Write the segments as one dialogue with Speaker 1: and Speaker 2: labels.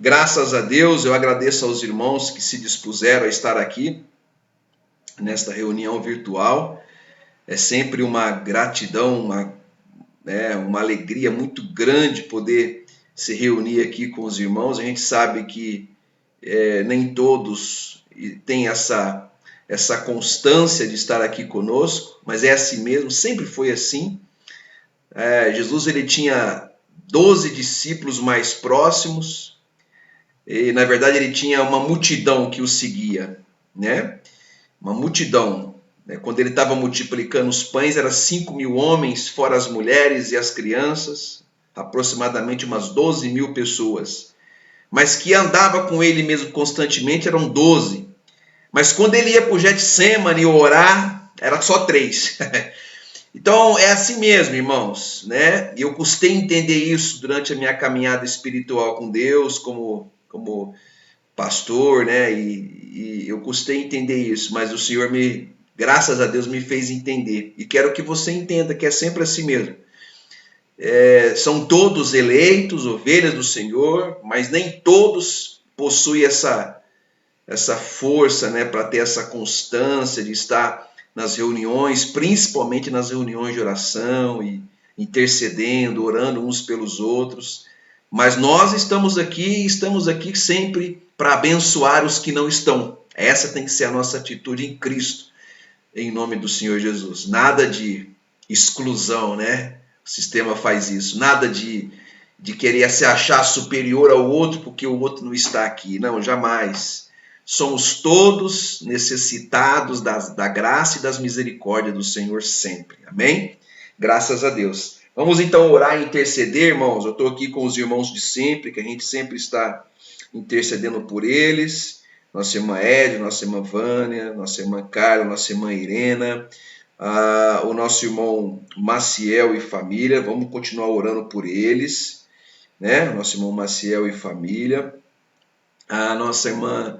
Speaker 1: Graças a Deus, eu agradeço aos irmãos que se dispuseram a estar aqui nesta reunião virtual. É sempre uma gratidão, uma alegria muito grande poder se reunir aqui com os irmãos. A gente sabe que nem todos têm essa constância de estar aqui conosco, mas é assim mesmo, sempre foi assim. Jesus ele tinha 12 discípulos mais próximos, e na verdade ele tinha uma multidão que o seguia, né? Uma multidão. Quando ele estava multiplicando os pães, eram 5.000 homens, fora as mulheres e as crianças, aproximadamente umas 12.000 pessoas. Mas que andava com ele mesmo constantemente eram 12. Mas quando ele ia para o Getsemane orar, era só 3. Então é assim mesmo, irmãos, né? Eu custei entender isso durante a minha caminhada espiritual com Deus, como pastor, né? E eu custei entender isso, mas o Senhor graças a Deus, me fez entender. E quero que você entenda que é sempre assim mesmo. São todos eleitos, ovelhas do Senhor, mas nem todos possuem essa força, né, para ter essa constância de estar nas reuniões, principalmente nas reuniões de oração e intercedendo, orando uns pelos outros. Mas nós estamos aqui sempre para abençoar os que não estão. Essa tem que ser a nossa atitude em Cristo, em nome do Senhor Jesus. Nada de exclusão, né? O sistema faz isso. Nada de querer se achar superior ao outro porque o outro não está aqui. Não, jamais. Somos todos necessitados da graça e das misericórdias do Senhor sempre. Amém? Graças a Deus. Vamos então orar e interceder, irmãos. Eu estou aqui com os irmãos de sempre, que a gente sempre está intercedendo por eles. Nossa irmã Ed, nossa irmã Vânia, nossa irmã Carla, nossa irmã Irena, o nosso irmão Maciel e família. Vamos continuar orando por eles, né? Nosso irmão Maciel e família. A nossa irmã...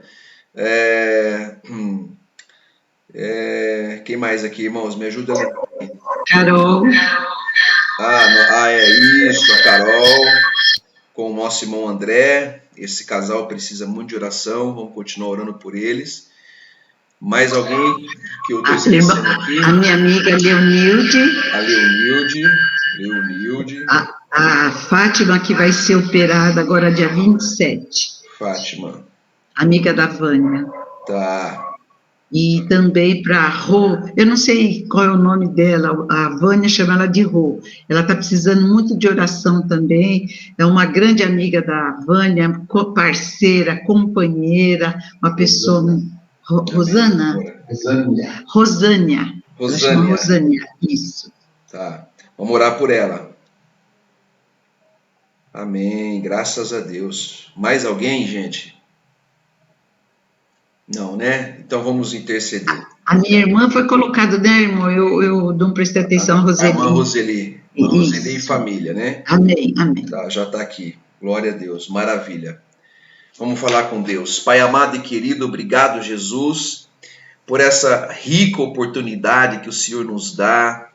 Speaker 1: quem mais aqui, irmãos? Me ajuda aí.
Speaker 2: Carol.
Speaker 1: É isso, a Carol, com o nosso irmão André. Esse casal precisa muito de oração, vamos continuar orando por eles. Mais alguém que eu estou esquecendo aqui?
Speaker 2: A minha amiga Leonilde.
Speaker 1: A Leonilde.
Speaker 2: A Fátima, que vai ser operada agora dia 27.
Speaker 1: Fátima.
Speaker 2: Amiga da Vânia.
Speaker 1: Tá.
Speaker 2: E também para a Rô, eu não sei qual é o nome dela, a Vânia chama ela de Rô. Ela está precisando muito de oração também, é uma grande amiga da Vânia, parceira, companheira, uma pessoa... Rosânia. Ela chama Rosânia, isso.
Speaker 1: Tá, vamos orar por ela. Amém, graças a Deus. Mais alguém, gente? Não, né? Então vamos interceder.
Speaker 2: A minha irmã foi colocada, né, irmão? Eu não prestei atenção, Roseli.
Speaker 1: A irmã Roseli. Roseli e família, né?
Speaker 2: Amém, amém.
Speaker 1: Tá, já está aqui. Glória a Deus, maravilha. Vamos falar com Deus. Pai amado e querido, obrigado, Jesus, por essa rica oportunidade que o Senhor nos dá,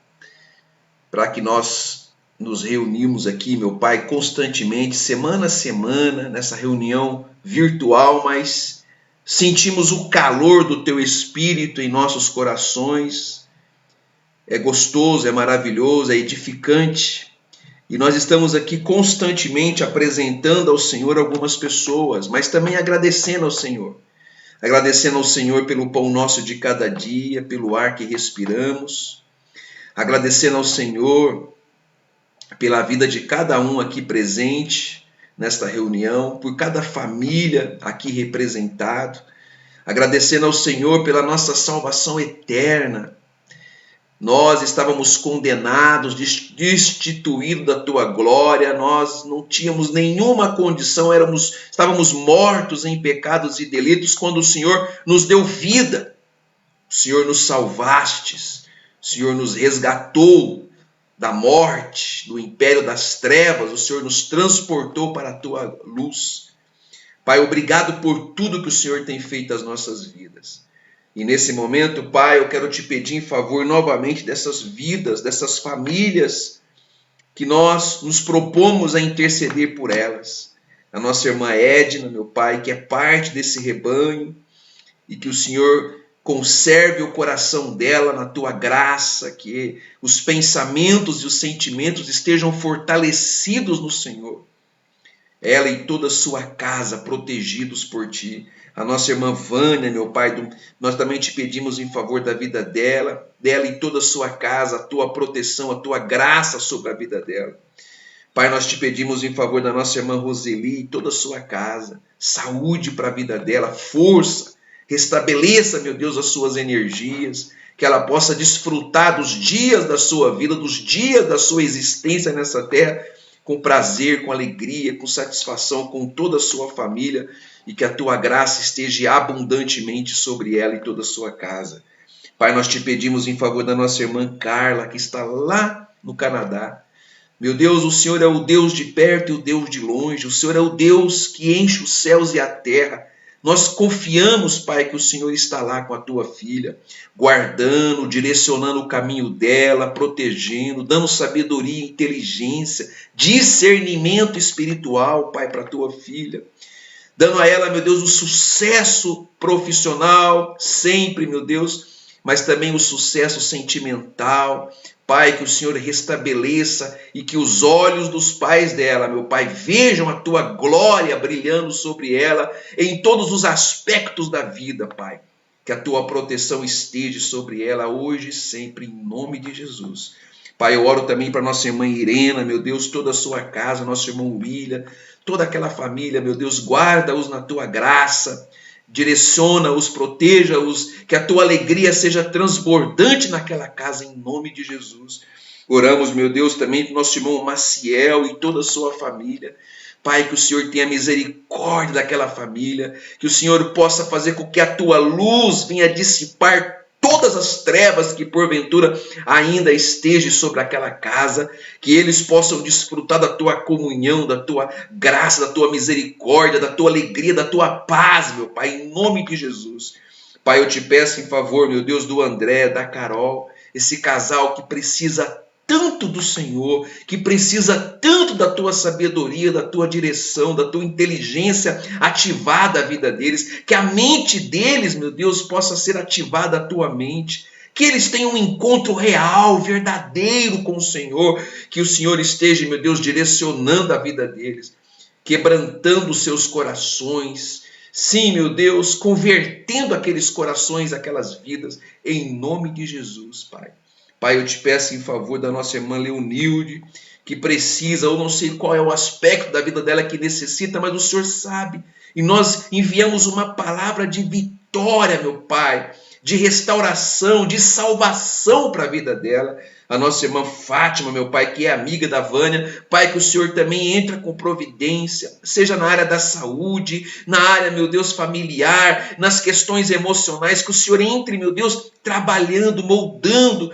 Speaker 1: para que nós nos reunimos aqui, meu Pai, constantemente, semana a semana, nessa reunião virtual, mas sentimos o calor do Teu Espírito em nossos corações. É gostoso, é maravilhoso, é edificante. E nós estamos aqui constantemente apresentando ao Senhor algumas pessoas, mas também agradecendo ao Senhor. Agradecendo ao Senhor pelo pão nosso de cada dia, pelo ar que respiramos. Agradecendo ao Senhor pela vida de cada um aqui presente nesta reunião, por cada família aqui representado, agradecendo ao Senhor pela nossa salvação eterna. Nós estávamos condenados, destituídos da Tua glória, nós não tínhamos nenhuma condição, estávamos mortos em pecados e delitos, quando o Senhor nos deu vida, o Senhor nos salvastes, o Senhor nos resgatou da morte, do império das trevas, o Senhor nos transportou para a Tua luz. Pai, obrigado por tudo que o Senhor tem feito às nossas vidas. E nesse momento, Pai, eu quero te pedir em favor novamente dessas vidas, dessas famílias, que nós nos propomos a interceder por elas. a nossa irmã Edna, meu Pai, que é parte desse rebanho, e que o Senhor conserve o coração dela na tua graça, que os pensamentos e os sentimentos estejam fortalecidos no Senhor. Ela e toda a sua casa protegidos por ti. A nossa irmã Vânia, meu Pai, nós também te pedimos em favor da vida dela e toda a sua casa, a tua proteção, a tua graça sobre a vida dela. Pai, nós te pedimos em favor da nossa irmã Roseli e toda a sua casa, saúde para a vida dela, força, restabeleça, meu Deus, as suas energias, que ela possa desfrutar dos dias da sua vida, dos dias da sua existência nessa terra, com prazer, com alegria, com satisfação, com toda a sua família, e que a tua graça esteja abundantemente sobre ela e toda a sua casa. Pai, nós te pedimos em favor da nossa irmã Carla, que está lá no Canadá. Meu Deus, o Senhor é o Deus de perto e o Deus de longe, o Senhor é o Deus que enche os céus e a terra. Nós confiamos, Pai, que o Senhor está lá com a tua filha, guardando, direcionando o caminho dela, protegendo, dando sabedoria, inteligência, discernimento espiritual, Pai, para a tua filha. Dando a ela, meu Deus, o sucesso profissional, sempre, meu Deus, mas também o sucesso sentimental. Pai, que o Senhor restabeleça e que os olhos dos pais dela, meu Pai, vejam a tua glória brilhando sobre ela em todos os aspectos da vida, Pai. Que a tua proteção esteja sobre ela hoje e sempre, em nome de Jesus. Pai, eu oro também para nossa irmã Irena, meu Deus, toda a sua casa, nosso irmão William, toda aquela família, meu Deus, guarda-os na tua graça, direciona-os, proteja-os, que a tua alegria seja transbordante naquela casa, em nome de Jesus. Oramos, meu Deus, também para o nosso irmão Maciel e toda a sua família. Pai, que o Senhor tenha misericórdia daquela família, que o Senhor possa fazer com que a tua luz venha dissipar todas as trevas que porventura ainda estejam sobre aquela casa, que eles possam desfrutar da tua comunhão, da tua graça, da tua misericórdia, da tua alegria, da tua paz, meu Pai, em nome de Jesus. Pai, eu te peço em favor, meu Deus, do André, da Carol, esse casal que precisa tanto do Senhor, que precisa tanto da tua sabedoria, da tua direção, da tua inteligência ativada a vida deles, que a mente deles, meu Deus, possa ser ativada a tua mente, que eles tenham um encontro real, verdadeiro com o Senhor, que o Senhor esteja, meu Deus, direcionando a vida deles, quebrantando os seus corações, sim, meu Deus, convertendo aqueles corações, aquelas vidas, em nome de Jesus, Pai. Pai, eu te peço em favor da nossa irmã Leonilde, que precisa, eu não sei qual é o aspecto da vida dela que necessita, mas o Senhor sabe. E nós enviamos uma palavra de vitória, meu Pai, de restauração, de salvação para a vida dela. A nossa irmã Fátima, meu Pai, que é amiga da Vânia. Pai, que o Senhor também entra com providência, seja na área da saúde, na área, meu Deus, familiar, nas questões emocionais, que o Senhor entre, meu Deus, trabalhando, moldando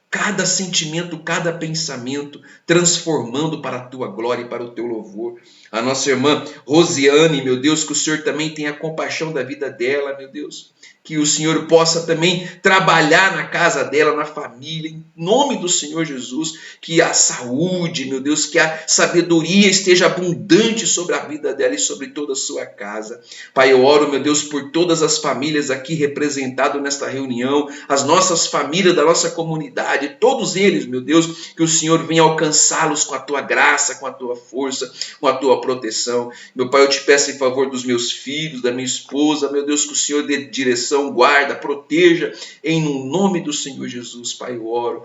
Speaker 1: cada sentimento, cada pensamento, transformando para a tua glória e para o teu louvor. A nossa irmã Rosiane, meu Deus, que o Senhor também tenha compaixão da vida dela, meu Deus. Que o Senhor possa também trabalhar na casa dela, na família, em nome do Senhor Jesus. Que a saúde, meu Deus, que a sabedoria esteja abundante sobre a vida dela e sobre toda a sua casa. Pai, eu oro, meu Deus, por todas as famílias aqui representadas nesta reunião, as nossas famílias da nossa comunidade, todos eles, meu Deus, que o Senhor venha alcançá-los com a tua graça, com a tua força, com a tua proteção. Meu Pai, eu te peço em favor dos meus filhos, da minha esposa, meu Deus, que o Senhor dê direção, guarda, proteja, em nome do Senhor Jesus, Pai, eu oro,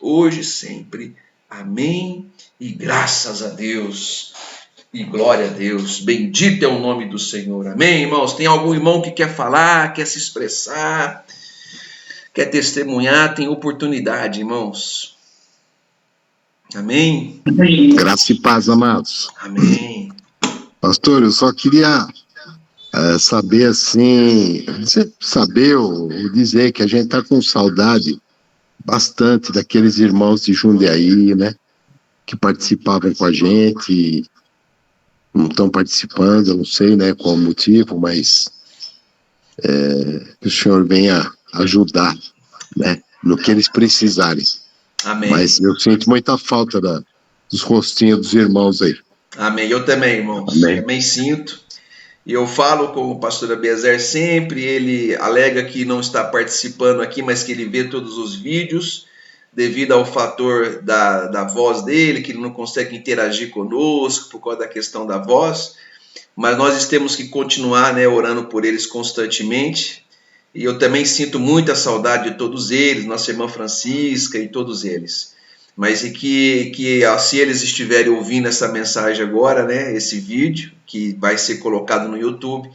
Speaker 1: hoje e sempre. Amém e graças a Deus. E glória a Deus, bendito é o nome do Senhor, amém, irmãos? Tem algum irmão que quer falar, quer se expressar, quer testemunhar? Tem oportunidade, irmãos. Amém?
Speaker 3: Graça e paz, amados.
Speaker 1: Amém.
Speaker 3: Pastor, eu só queria saber assim, saber ou dizer que a gente está com saudade bastante daqueles irmãos de Jundiaí, né? Que participavam com a gente, não estão participando, eu não sei, né, qual o motivo, mas que o Senhor venha ajudar, né, no que eles precisarem.
Speaker 1: Amém.
Speaker 3: Mas eu sinto muita falta dos rostinhos dos irmãos aí.
Speaker 1: Amém. Eu também, irmãos.
Speaker 3: Amém.
Speaker 1: Também sinto. E eu falo com o pastor Abiezer sempre, ele alega que não está participando aqui, mas que ele vê todos os vídeos, devido ao fator da voz dele, que ele não consegue interagir conosco por causa da questão da voz. Mas nós temos que continuar, né, orando por eles constantemente. E eu também sinto muita saudade de todos eles, nossa irmã Francisca e todos eles. Mas e que se eles estiverem ouvindo essa mensagem agora, né, esse vídeo, que vai ser colocado no YouTube,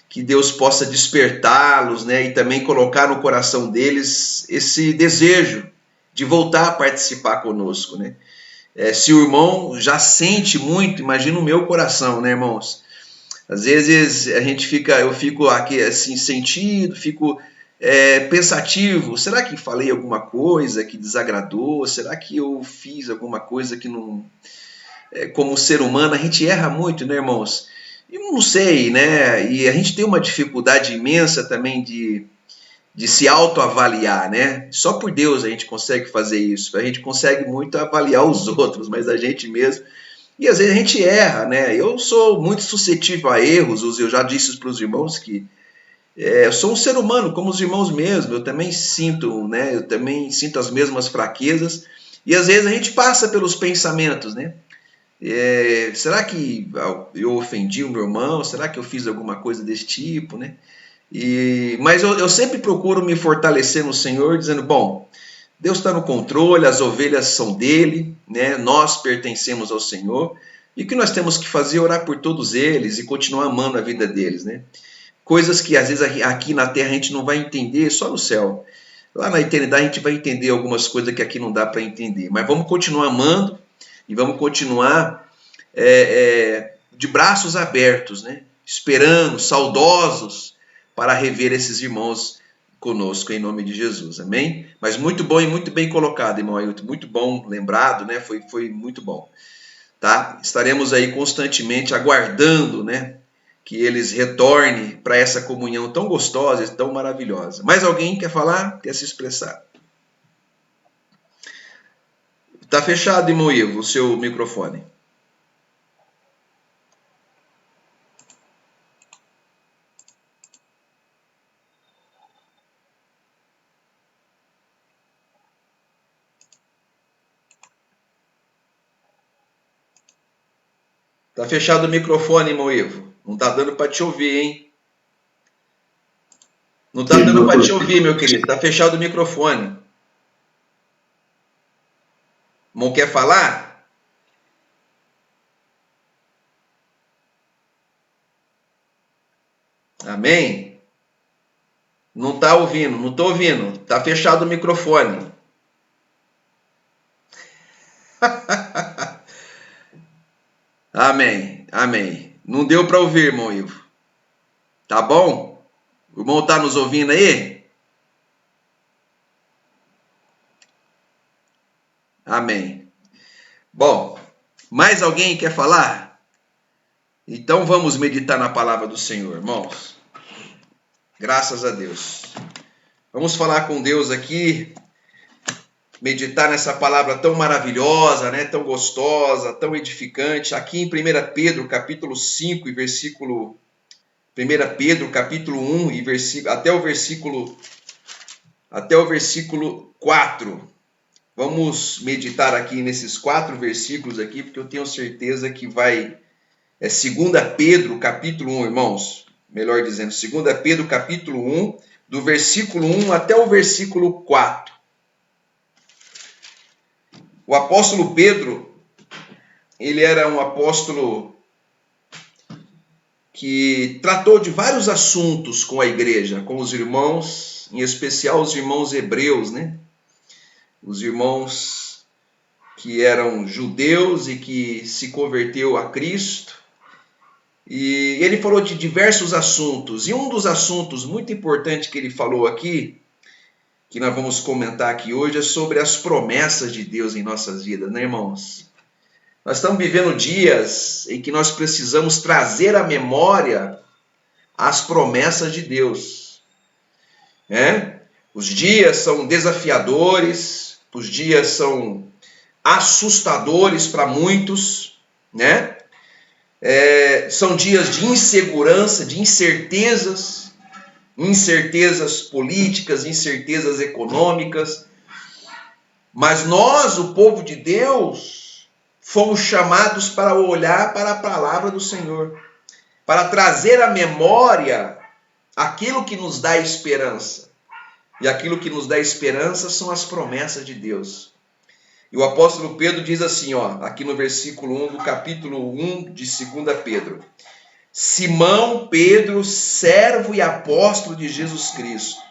Speaker 1: que Deus possa despertá-los, né, e também colocar no coração deles esse desejo de voltar a participar conosco, né. Se o irmão já sente muito, imagina o meu coração, né, irmãos? Às vezes eu fico aqui assim sentido, fico pensativo. Será que falei alguma coisa que desagradou? Será que eu fiz alguma coisa que não? Como ser humano a gente erra muito, né, irmãos? E não sei, né? E a gente tem uma dificuldade imensa também de se autoavaliar, né? Só por Deus a gente consegue fazer isso. A gente consegue muito avaliar os outros, mas a gente mesmo. E às vezes a gente erra, né? Eu sou muito suscetível a erros, eu já disse para os irmãos que eu sou um ser humano, como os irmãos mesmo, eu também sinto, né? Eu também sinto as mesmas fraquezas, e às vezes a gente passa pelos pensamentos, né? Será que eu ofendi o meu irmão? Será que eu fiz alguma coisa desse tipo, né? Mas eu sempre procuro me fortalecer no Senhor, dizendo, bom, Deus está no controle, as ovelhas são dele, né? Nós pertencemos ao Senhor, e o que nós temos que fazer é orar por todos eles e continuar amando a vida deles, né? Coisas que às vezes aqui na terra a gente não vai entender, só no céu. Lá na eternidade a gente vai entender algumas coisas que aqui não dá para entender, mas vamos continuar amando e vamos continuar de braços abertos, né? Esperando, saudosos, para rever esses irmãos conosco, em nome de Jesus, amém? Mas muito bom e muito bem colocado, irmão Ailton, muito bom, lembrado, né? Foi muito bom, tá? Estaremos aí constantemente aguardando, né? Que eles retornem para essa comunhão tão gostosa e tão maravilhosa. Mais alguém quer falar? Quer se expressar? Tá fechado, irmão Ivo, o seu microfone. Tá fechado o microfone, irmão Ivo. Não tá dando para te ouvir, hein? Não tá dando para te ouvir, meu querido. Tá fechado o microfone. Não quer falar? Amém? Não tá ouvindo, não tô ouvindo. Tá fechado o microfone. Amém, amém. Não deu para ouvir, irmão Ivo. Tá bom? O irmão tá nos ouvindo aí? Amém. Bom, mais alguém quer falar? Então vamos meditar na palavra do Senhor, irmãos. Graças a Deus. Vamos falar com Deus aqui, meditar nessa palavra tão maravilhosa, né? Tão gostosa, tão edificante. Aqui em 1 Pedro, capítulo 5 e versículo... 1 Pedro, capítulo 1 e até o versículo 4. Vamos meditar aqui nesses 4 versículos aqui, porque eu tenho certeza que vai... 2 Pedro, capítulo 1, irmãos. Melhor dizendo, 2 Pedro, capítulo 1, do versículo 1 até o versículo 4. O apóstolo Pedro, ele era um apóstolo que tratou de vários assuntos com a igreja, com os irmãos, em especial os irmãos hebreus, né? Os irmãos que eram judeus e que se converteu a Cristo. E ele falou de diversos assuntos. E um dos assuntos muito importantes que ele falou aqui, que nós vamos comentar aqui hoje, é sobre as promessas de Deus em nossas vidas, né, irmãos? Nós estamos vivendo dias em que nós precisamos trazer à memória as promessas de Deus. Os dias são desafiadores, os dias são assustadores para muitos, né? São dias de insegurança, de incertezas, incertezas políticas, incertezas econômicas. Mas nós, o povo de Deus, fomos chamados para olhar para a palavra do Senhor, para trazer à memória aquilo que nos dá esperança. E aquilo que nos dá esperança são as promessas de Deus. E o apóstolo Pedro diz assim, aqui no versículo 1 do capítulo 1 de 2 Pedro. Simão Pedro, servo e apóstolo de Jesus Cristo,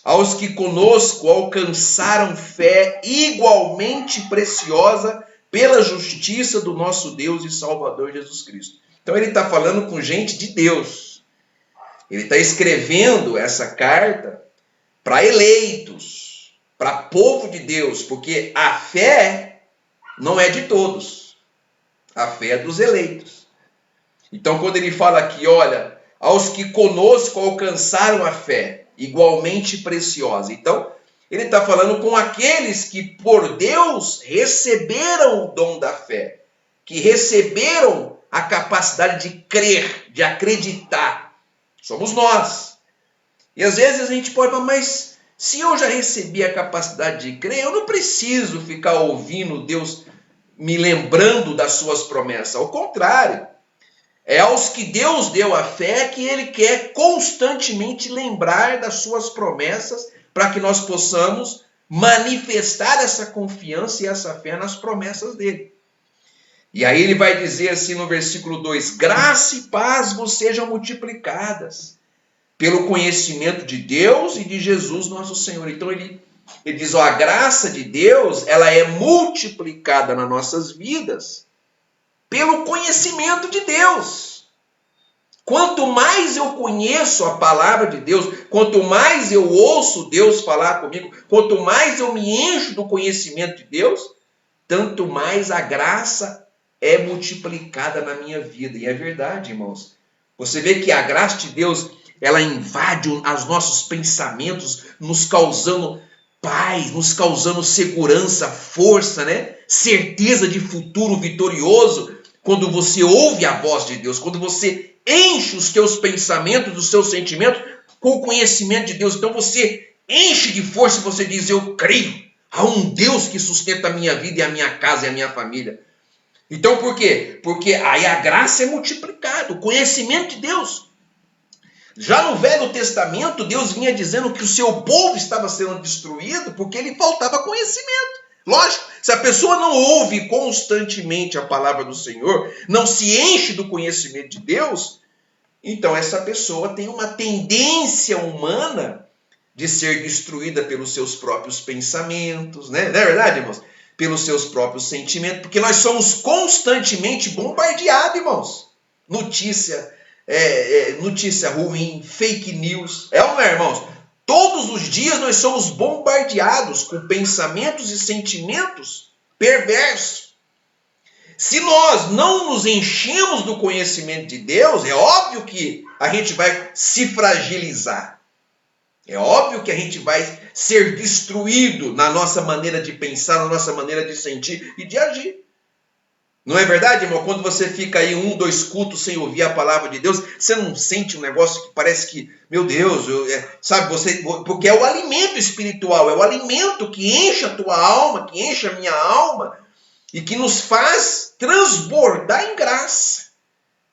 Speaker 1: aos que conosco alcançaram fé igualmente preciosa pela justiça do nosso Deus e Salvador Jesus Cristo. Então ele está falando com gente de Deus. Ele está escrevendo essa carta para eleitos, para povo de Deus, porque a fé não é de todos. A fé é dos eleitos. Então quando ele fala aqui, olha, aos que conosco alcançaram a fé, igualmente preciosa. Então, ele está falando com aqueles que por Deus receberam o dom da fé, que receberam a capacidade de crer, de acreditar. Somos nós. E às vezes a gente pode falar, mas se eu já recebi a capacidade de crer, eu não preciso ficar ouvindo Deus me lembrando das suas promessas. Ao contrário, é aos que Deus deu a fé que Ele quer constantemente lembrar das suas promessas para que nós possamos manifestar essa confiança e essa fé nas promessas dele. E aí ele vai dizer assim no versículo 2, graça e paz vos sejam multiplicadas pelo conhecimento de Deus e de Jesus nosso Senhor. Então ele diz, a graça de Deus, ela é multiplicada nas nossas vidas pelo conhecimento de Deus. Quanto mais eu conheço a palavra de Deus, quanto mais eu ouço Deus falar comigo, quanto mais eu me encho do conhecimento de Deus, tanto mais a graça é multiplicada na minha vida. E é verdade, irmãos. Você vê que a graça de Deus, ela invade os nossos pensamentos, nos causando paz, nos causando segurança, força, certeza de futuro vitorioso. Quando você ouve a voz de Deus, quando você enche os teus pensamentos, os seus sentimentos com o conhecimento de Deus. Então você enche de força e você diz, eu creio. Há um Deus que sustenta a minha vida e a minha casa e a minha família. Então por quê? Porque aí a graça é multiplicada, o conhecimento de Deus. Já no Velho Testamento, Deus vinha dizendo que o seu povo estava sendo destruído porque lhe faltava conhecimento. Lógico, se a pessoa não ouve constantemente a palavra do Senhor, não se enche do conhecimento de Deus, então essa pessoa tem uma tendência humana de ser destruída pelos seus próprios pensamentos, não é verdade, irmãos? Pelos seus próprios sentimentos, porque nós somos constantemente bombardeados, irmãos. Notícia ruim, fake news, ou não é, irmãos? Todos os dias nós somos bombardeados com pensamentos e sentimentos perversos. Se nós não nos enchemos do conhecimento de Deus, é óbvio que a gente vai se fragilizar. É óbvio que a gente vai ser destruído na nossa maneira de pensar, na nossa maneira de sentir e de agir. Não é verdade, irmão? Quando você fica aí 1, 2 cultos sem ouvir a palavra de Deus, você não sente um negócio que parece que, meu Deus, sabe, porque é o alimento espiritual, é o alimento que enche a tua alma, que enche a minha alma e que nos faz transbordar em graça.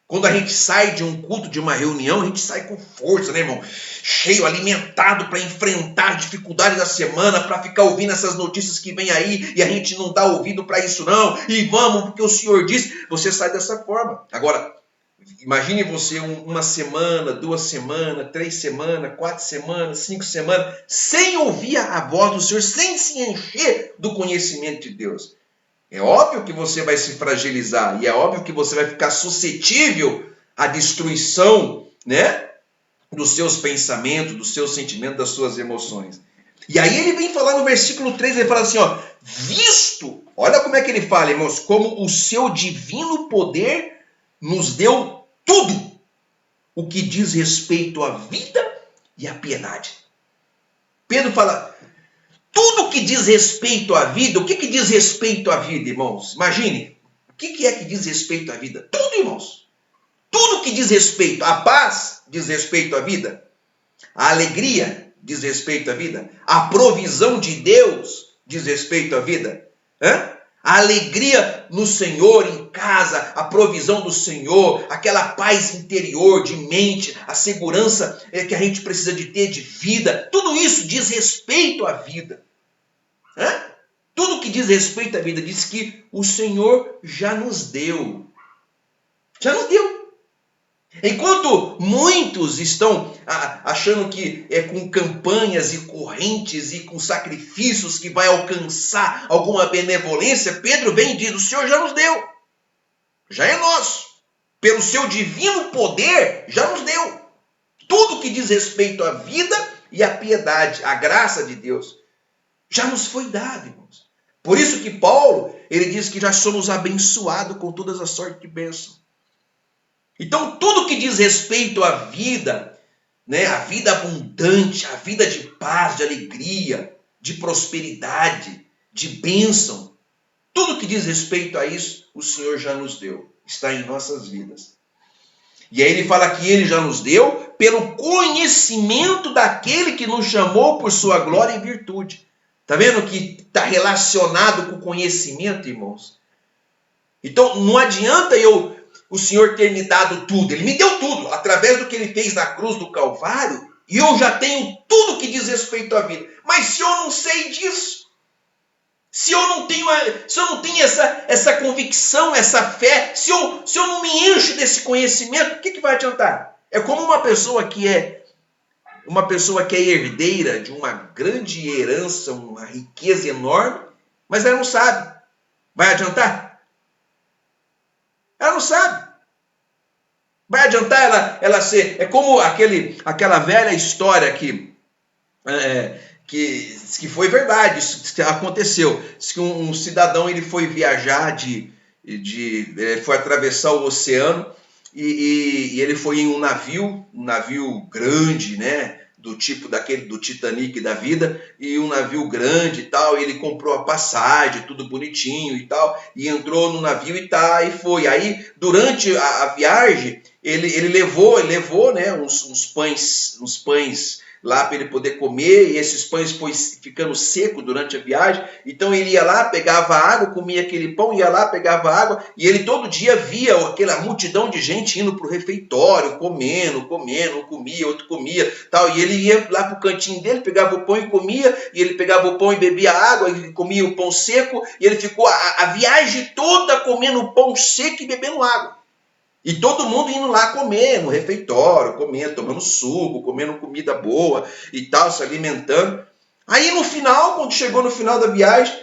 Speaker 1: Quando a gente sai de um culto, de uma reunião, a gente sai com força, né, irmão? Cheio, alimentado para enfrentar as dificuldades da semana, para ficar ouvindo essas notícias que vem aí, e a gente não dá ouvido para isso não, e vamos, porque o Senhor disse, você sai dessa forma. Agora, imagine você uma semana, 2 semanas, 3 semanas, 4 semanas, 5 semanas, sem ouvir a voz do Senhor, sem se encher do conhecimento de Deus. É óbvio que você vai se fragilizar e é óbvio que você vai ficar suscetível à destruição, dos seus pensamentos, dos seus sentimentos, das suas emoções. E aí ele vem falar no versículo 3, ele fala assim, visto, olha como é que ele fala, irmãos, como o seu divino poder nos deu tudo o que diz respeito à vida e à piedade. Pedro fala, tudo que diz respeito à vida, o que diz respeito à vida, irmãos? Imagine, o que é que diz respeito à vida? Tudo, irmãos. Tudo que diz respeito à paz, diz respeito à vida. A alegria diz respeito à vida. A provisão de Deus diz respeito à vida. A alegria no Senhor em casa, a provisão do Senhor, aquela paz interior de mente, a segurança que a gente precisa de ter de vida. Tudo isso diz respeito à vida. Tudo que diz respeito à vida diz que o Senhor já nos deu. Já nos deu. Enquanto muitos estão achando que é com campanhas e correntes e com sacrifícios que vai alcançar alguma benevolência, Pedro vem e diz, o Senhor já nos deu. Já é nosso. Pelo seu divino poder, já nos deu. Tudo que diz respeito à vida e à piedade, à graça de Deus, já nos foi dado, irmãos. Por isso que Paulo, ele diz que já somos abençoados com todas as sortes de bênção. Então, tudo que diz respeito à vida, né, a vida abundante, a vida de paz, de alegria, de prosperidade, de bênção, tudo que diz respeito a isso, o Senhor já nos deu, está em nossas vidas. E aí ele fala que ele já nos deu pelo conhecimento daquele que nos chamou por sua glória e virtude. Está vendo que está relacionado com o conhecimento, irmãos? Então, não adianta o Senhor ter me dado tudo. Ele me deu tudo, através do que ele fez na cruz do Calvário, e eu já tenho tudo que diz respeito à vida. Mas se eu não sei disso, se eu não tenho essa convicção, essa fé, se eu não me encho desse conhecimento, o que vai adiantar? É como uma pessoa que é herdeira de uma grande herança, uma riqueza enorme, mas ela não sabe. Vai adiantar? Ela não sabe. Vai adiantar ela ser... É como aquela velha história que foi verdade, isso aconteceu. Diz que um cidadão ele foi viajar, foi atravessar o oceano e ele foi em um navio grande, né? Do tipo do Titanic da vida, e um navio grande e tal, e ele comprou a passagem, tudo bonitinho e tal, e entrou no navio e foi. Aí, durante a viagem, ele levou né, uns pães lá para ele poder comer, e esses pães foi ficando seco durante a viagem. Então ele ia lá, pegava água, comia aquele pão, ia lá, pegava água, e ele todo dia via aquela multidão de gente indo para o refeitório, comendo, um comia, outro comia, tal, e ele ia lá para o cantinho dele, pegava o pão e comia, e ele pegava o pão e bebia água, e comia o pão seco, e ele ficou a viagem toda comendo pão seco e bebendo água. E todo mundo indo lá comer no refeitório, comendo, tomando suco, comendo comida boa e tal, se alimentando. Aí no final, quando chegou no final da viagem,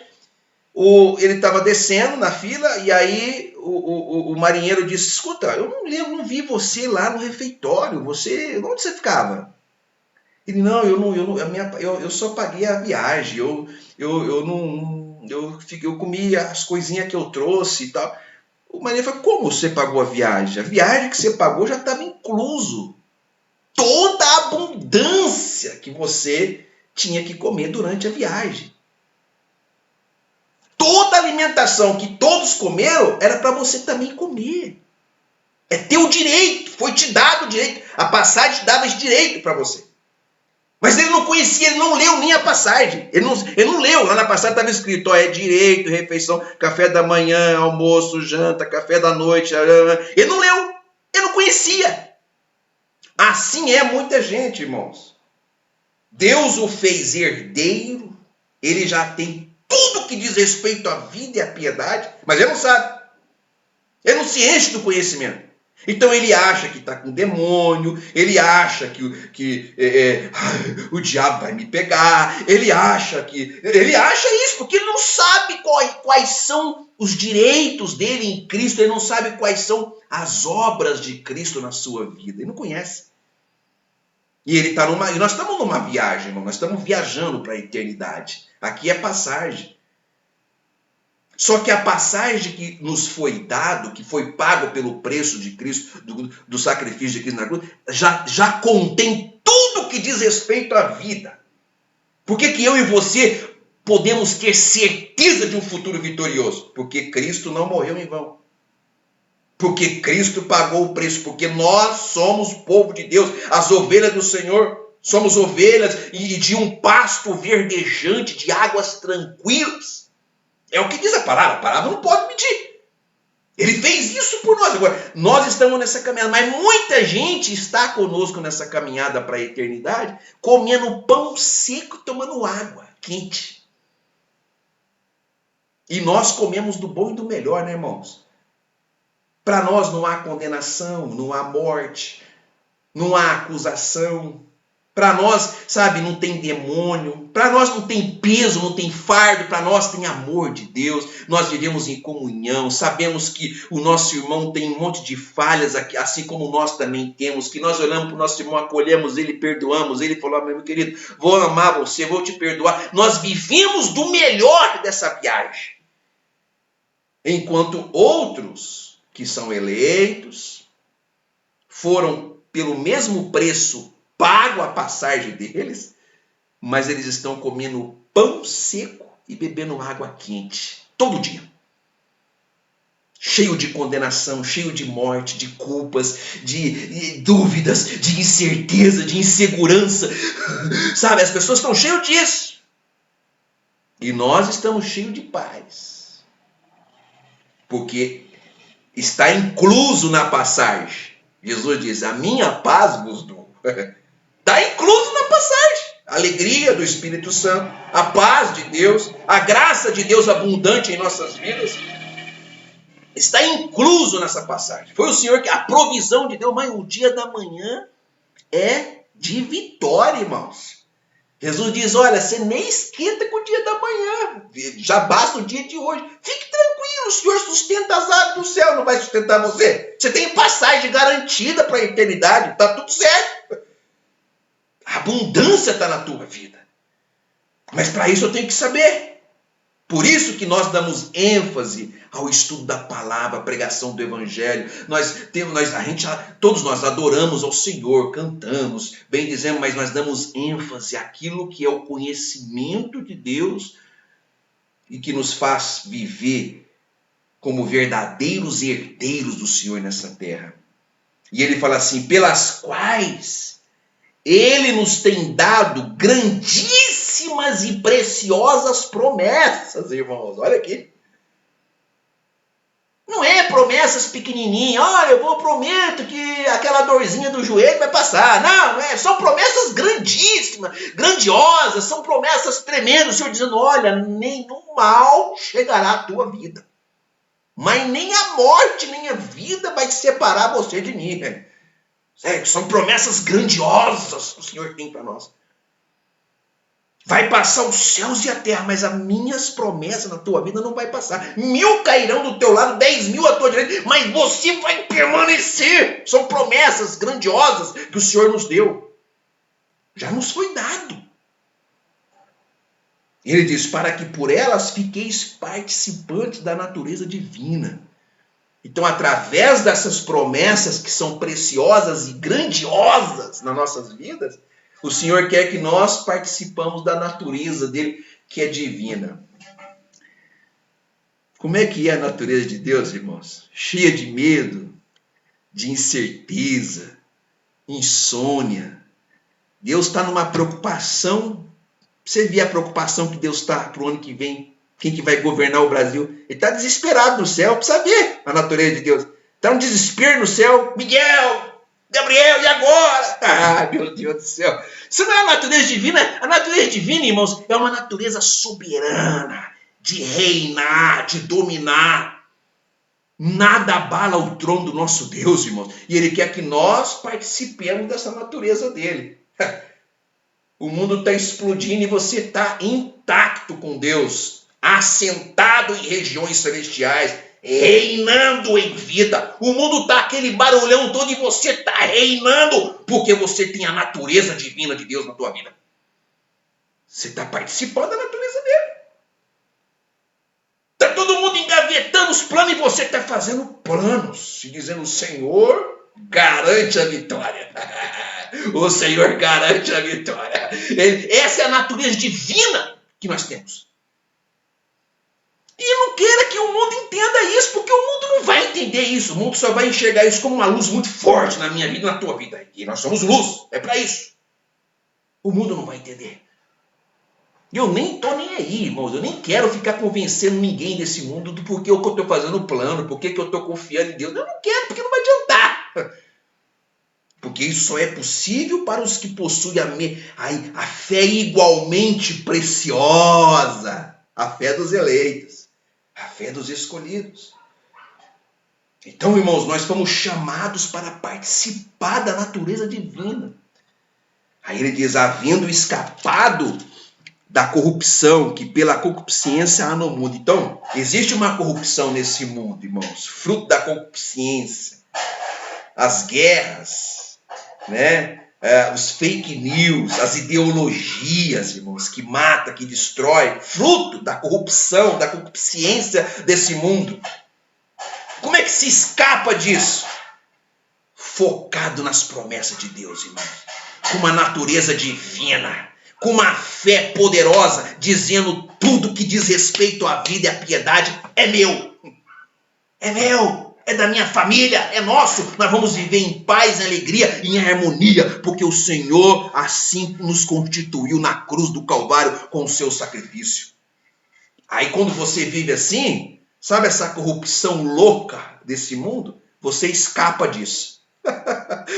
Speaker 1: ele estava descendo na fila e aí o marinheiro disse, escuta, eu não vi você lá no refeitório, onde você ficava? Ele, não, eu só paguei a viagem, eu comi as coisinhas que eu trouxe e tal. O marinheiro falou, como você pagou a viagem? A viagem que você pagou já estava incluso. Toda a abundância que você tinha que comer durante a viagem. Toda a alimentação que todos comeram era para você também comer. É teu direito, foi te dado o direito. A passagem dava esse direito para você. Mas ele não conhecia, ele não leu nem a passagem. Ele não leu. Lá na passagem estava escrito, é direito, refeição, café da manhã, almoço, janta, café da noite. Ele não leu. Ele não conhecia. Assim é muita gente, irmãos. Deus o fez herdeiro. Ele já tem tudo que diz respeito à vida e à piedade. Mas ele não sabe. Ele não se enche do conhecimento. Então ele acha que está com demônio, ele acha que o diabo vai me pegar, ele acha isso, porque ele não sabe quais são os direitos dele em Cristo, ele não sabe quais são as obras de Cristo na sua vida, ele não conhece. E nós estamos numa viagem, irmão, nós estamos viajando para a eternidade, aqui é passagem. Só que a passagem que nos foi dado, que foi pago pelo preço de Cristo, do sacrifício de Cristo na cruz, já contém tudo que diz respeito à vida. Por que eu e você podemos ter certeza de um futuro vitorioso? Porque Cristo não morreu em vão. Porque Cristo pagou o preço, porque nós somos o povo de Deus, as ovelhas do Senhor. Somos ovelhas e de um pasto verdejante, de águas tranquilas. É o que diz a palavra não pode mentir. Ele fez isso por nós. Agora, nós estamos nessa caminhada, mas muita gente está conosco nessa caminhada para a eternidade, comendo pão seco, tomando água quente. E nós comemos do bom e do melhor, né, irmãos? Para nós não há condenação, não há morte, não há acusação. Para nós, sabe, não tem demônio. Para nós não tem peso, não tem fardo. Para nós tem amor de Deus. Nós vivemos em comunhão. Sabemos que o nosso irmão tem um monte de falhas, assim como nós também temos. Que nós olhamos para o nosso irmão, acolhemos ele, perdoamos. Ele falou, meu querido, vou amar você, vou te perdoar. Nós vivemos do melhor dessa viagem. Enquanto outros que são eleitos foram pelo mesmo preço pago a passagem deles, mas eles estão comendo pão seco e bebendo água quente todo dia. Cheio de condenação, cheio de morte, de culpas, de dúvidas, de incerteza, de insegurança. Sabe, as pessoas estão cheias disso. E nós estamos cheios de paz. Porque está incluso na passagem. Jesus diz, a minha paz vos dou. Está incluso na passagem. A alegria do Espírito Santo, a paz de Deus, a graça de Deus abundante em nossas vidas, está incluso nessa passagem. Foi o Senhor que, a provisão de Deus, mas o dia da manhã é de vitória, irmãos. Jesus diz, olha, você nem esquenta com o dia da manhã, já basta o dia de hoje. Fique tranquilo, o Senhor sustenta as aves do céu, não vai sustentar você? Você tem passagem garantida para a eternidade, está tudo certo. A abundância está na tua vida. Mas para isso eu tenho que saber. Por isso que nós damos ênfase ao estudo da palavra, à pregação do evangelho. Todos nós adoramos ao Senhor, cantamos, bem dizemos, mas nós damos ênfase àquilo que é o conhecimento de Deus e que nos faz viver como verdadeiros herdeiros do Senhor nessa terra. E ele fala assim, pelas quais ele nos tem dado grandíssimas e preciosas promessas, irmãos. Olha aqui. Não é promessas pequenininhas. Olha, eu prometo que aquela dorzinha do joelho vai passar. Não é. São promessas grandíssimas, grandiosas. São promessas tremendas. O Senhor dizendo, olha, nenhum mal chegará à tua vida. Mas nem a morte, nem a vida vai te separar você de mim. São promessas grandiosas que o Senhor tem para nós. Vai passar os céus e a terra, mas as minhas promessas na tua vida não vai passar. 1000 cairão do teu lado, 10.000 à tua direita, mas você vai permanecer. São promessas grandiosas que o Senhor nos deu. Já nos foi dado. Ele diz, para que por elas fiqueis participantes da natureza divina. Então, através dessas promessas que são preciosas e grandiosas nas nossas vidas, o Senhor quer que nós participamos da natureza dele, que é divina. Como é que é a natureza de Deus, irmãos? Cheia de medo, de incerteza, insônia. Deus está numa preocupação. Você vê a preocupação que Deus está para o ano que vem. Quem que vai governar o Brasil? Ele está desesperado no céu. Precisa ver a natureza de Deus. Está um desespero no céu. Miguel, Gabriel, e agora? Ah, meu Deus do céu. Isso não é a natureza divina. A natureza divina, irmãos, é uma natureza soberana. De reinar, de dominar. Nada abala o trono do nosso Deus, irmãos. E Ele quer que nós participemos dessa natureza dele. O mundo está explodindo e você está intacto com Deus. Assentado em regiões celestiais, reinando em vida. O mundo está aquele barulhão todo e você está reinando porque você tem a natureza divina de Deus na tua vida. Você está participando da natureza dele. Está todo mundo engavetando os planos e você está fazendo planos. E dizendo, o Senhor garante a vitória. O Senhor garante a vitória. Essa é a natureza divina que nós temos. E não queira que o mundo entenda isso, porque o mundo não vai entender isso. O mundo só vai enxergar isso como uma luz muito forte na minha vida e na tua vida. E nós somos luz. É para isso. O mundo não vai entender. E eu nem estou nem aí, irmãos. Eu nem quero ficar convencendo ninguém desse mundo do porquê que eu estou fazendo o plano, porquê que eu estou confiando em Deus. Eu não quero, porque não vai adiantar. Porque isso só é possível para os que possuem a fé igualmente preciosa. A fé dos eleitos. A fé dos escolhidos. Então, irmãos, nós fomos chamados para participar da natureza divina. Aí ele diz, havendo escapado da corrupção que pela concupiscência há no mundo. Então, existe uma corrupção nesse mundo, irmãos. Fruto da concupiscência. As guerras, né? Os fake news, as ideologias, irmãos, que mata, que destrói. Fruto da corrupção, da concupiscência desse mundo. Como é que se escapa disso? Focado nas promessas de Deus, irmãos. Com uma natureza divina. Com uma fé poderosa, dizendo tudo que diz respeito à vida e à piedade é meu. É meu. É da minha família. É nosso. Nós vamos viver em paz, em alegria e em harmonia. Porque o Senhor assim nos constituiu na cruz do Calvário com o seu sacrifício. Aí quando você vive assim, sabe essa corrupção louca desse mundo? Você escapa disso.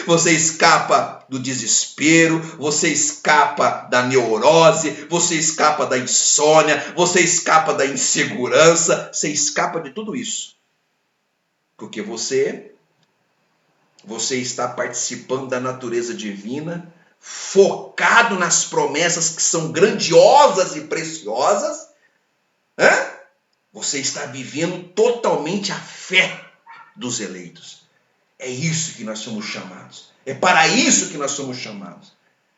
Speaker 1: Você escapa do desespero, você escapa da neurose, você escapa da insônia, você escapa da insegurança, você escapa de tudo isso. Porque você está participando da natureza divina, focado nas promessas que são grandiosas e preciosas. Você está vivendo totalmente a fé dos eleitos. É isso que nós somos chamados. É para isso que nós somos chamados.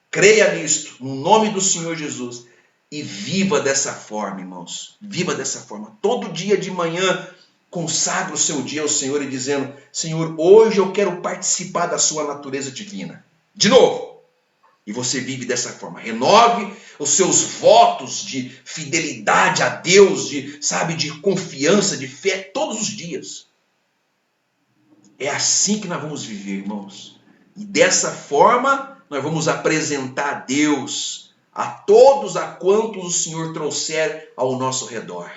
Speaker 1: Creia nisto, no nome do Senhor Jesus. E viva dessa forma, irmãos. Viva dessa forma. Todo dia de manhã, consagra o seu dia ao Senhor e dizendo, Senhor, hoje eu quero participar da sua natureza divina. De novo. E você vive dessa forma. Renove os seus votos de fidelidade a Deus, de confiança, de fé, todos os dias. É assim que nós vamos viver, irmãos. E dessa forma, nós vamos apresentar a Deus a todos a quantos o Senhor trouxer ao nosso redor.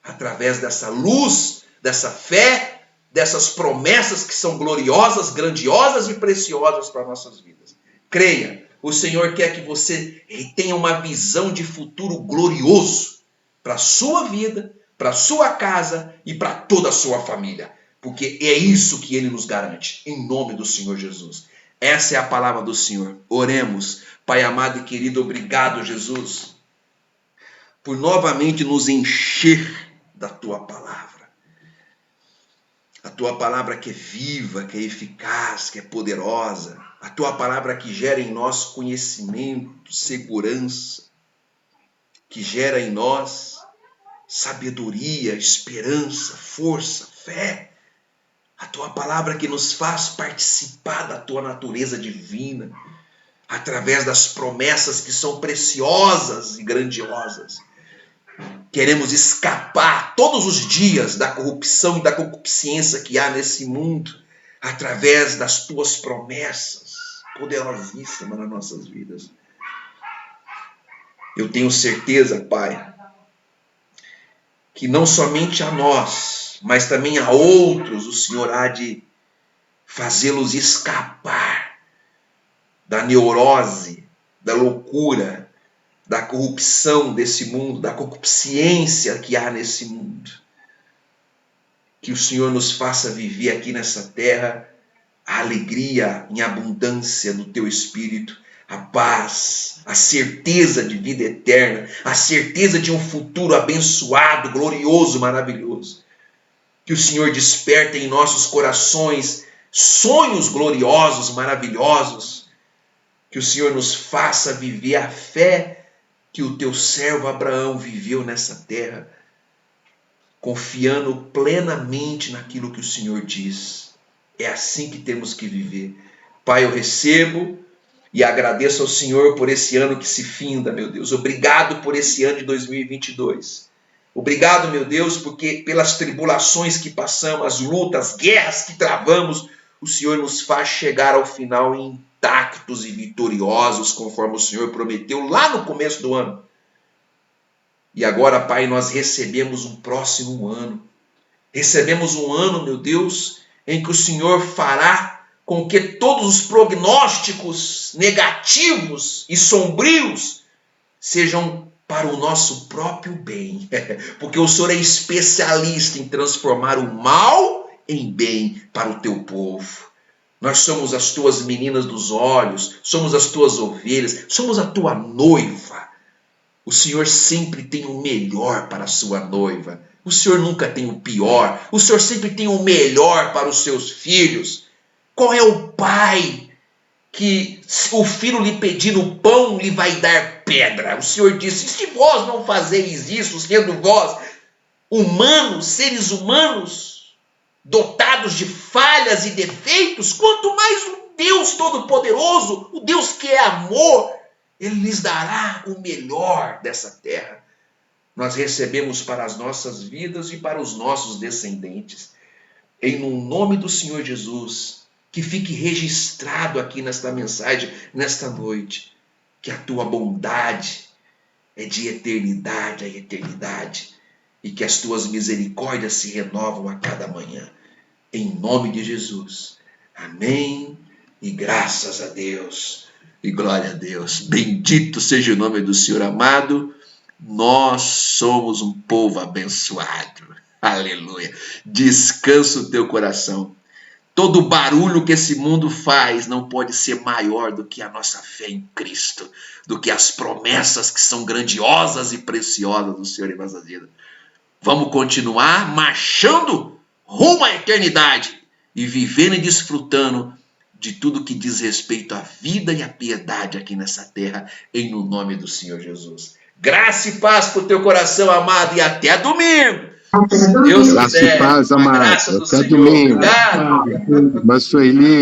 Speaker 1: Através dessa luz, dessa fé, dessas promessas que são gloriosas, grandiosas e preciosas para nossas vidas. Creia, o Senhor quer que você tenha uma visão de futuro glorioso para a sua vida, para a sua casa e para toda a sua família. Porque é isso que Ele nos garante, em nome do Senhor Jesus. Essa é a palavra do Senhor. Oremos. Pai amado e querido, obrigado, Jesus, por novamente nos encher da Tua palavra. A Tua palavra que é viva, que é eficaz, que é poderosa. A Tua palavra que gera em nós conhecimento, segurança. Que gera em nós sabedoria, esperança, força, fé. A Tua palavra que nos faz participar da Tua natureza divina, através das promessas que são preciosas e grandiosas. Queremos escapar todos os dias da corrupção e da concupiscência que há nesse mundo, através das Tuas promessas poderosíssimas nas nossas vidas. Eu tenho certeza, Pai, que não somente a nós, mas também a outros, o Senhor há de fazê-los escapar da neurose, da loucura, da corrupção desse mundo, da concupiscência que há nesse mundo. Que o Senhor nos faça viver aqui nessa terra a alegria em abundância do Teu Espírito, a paz, a certeza de vida eterna, a certeza de um futuro abençoado, glorioso, maravilhoso. Que o Senhor desperta em nossos corações sonhos gloriosos, maravilhosos. Que o Senhor nos faça viver a fé que o Teu servo Abraão viveu nessa terra, confiando plenamente naquilo que o Senhor diz. É assim que temos que viver. Pai, eu recebo e agradeço ao Senhor por esse ano que se finda, meu Deus. Obrigado por esse ano de 2022. Obrigado, meu Deus, porque pelas tribulações que passamos, as lutas, as guerras que travamos, o Senhor nos faz chegar ao final intactos e vitoriosos, conforme o Senhor prometeu lá no começo do ano. E agora, Pai, nós recebemos um próximo ano. Recebemos um ano, meu Deus, em que o Senhor fará com que todos os prognósticos negativos e sombrios sejam para o nosso próprio bem. Porque o Senhor é especialista em transformar o mal em bem para o teu povo. Nós somos as tuas meninas dos olhos, somos as tuas ovelhas, somos a tua noiva. O Senhor sempre tem o melhor para a sua noiva. O Senhor nunca tem o pior. O Senhor sempre tem o melhor para os seus filhos. Qual é o pai que o filho lhe pedir o pão lhe vai dar pedra? O Senhor disse, se vós não fazeis isso, sendo vós humanos, seres humanos, dotados de falhas e defeitos, quanto mais o Deus Todo-Poderoso, o Deus que é amor, Ele lhes dará o melhor dessa terra. Nós recebemos para as nossas vidas e para os nossos descendentes. Em nome do Senhor Jesus, que fique registrado aqui nesta mensagem, nesta noite, que a tua bondade é de eternidade a eternidade e que as tuas misericórdias se renovam a cada manhã. Em nome de Jesus. Amém e graças a Deus. E glória a Deus. Bendito seja o nome do Senhor amado. Nós somos um povo abençoado. Aleluia. Descansa o teu coração. Todo barulho que esse mundo faz não pode ser maior do que a nossa fé em Cristo, do que as promessas que são grandiosas e preciosas do Senhor em nossa vida. Vamos continuar marchando rumo à eternidade e vivendo e desfrutando de tudo que diz respeito à vida e à piedade aqui nessa terra, em nome do Senhor Jesus. Graça e paz para o teu coração, amado, e até domingo.
Speaker 3: Deus graça quiser, e paz, amado. Até domingo. Obrigado. Mas, Sueli,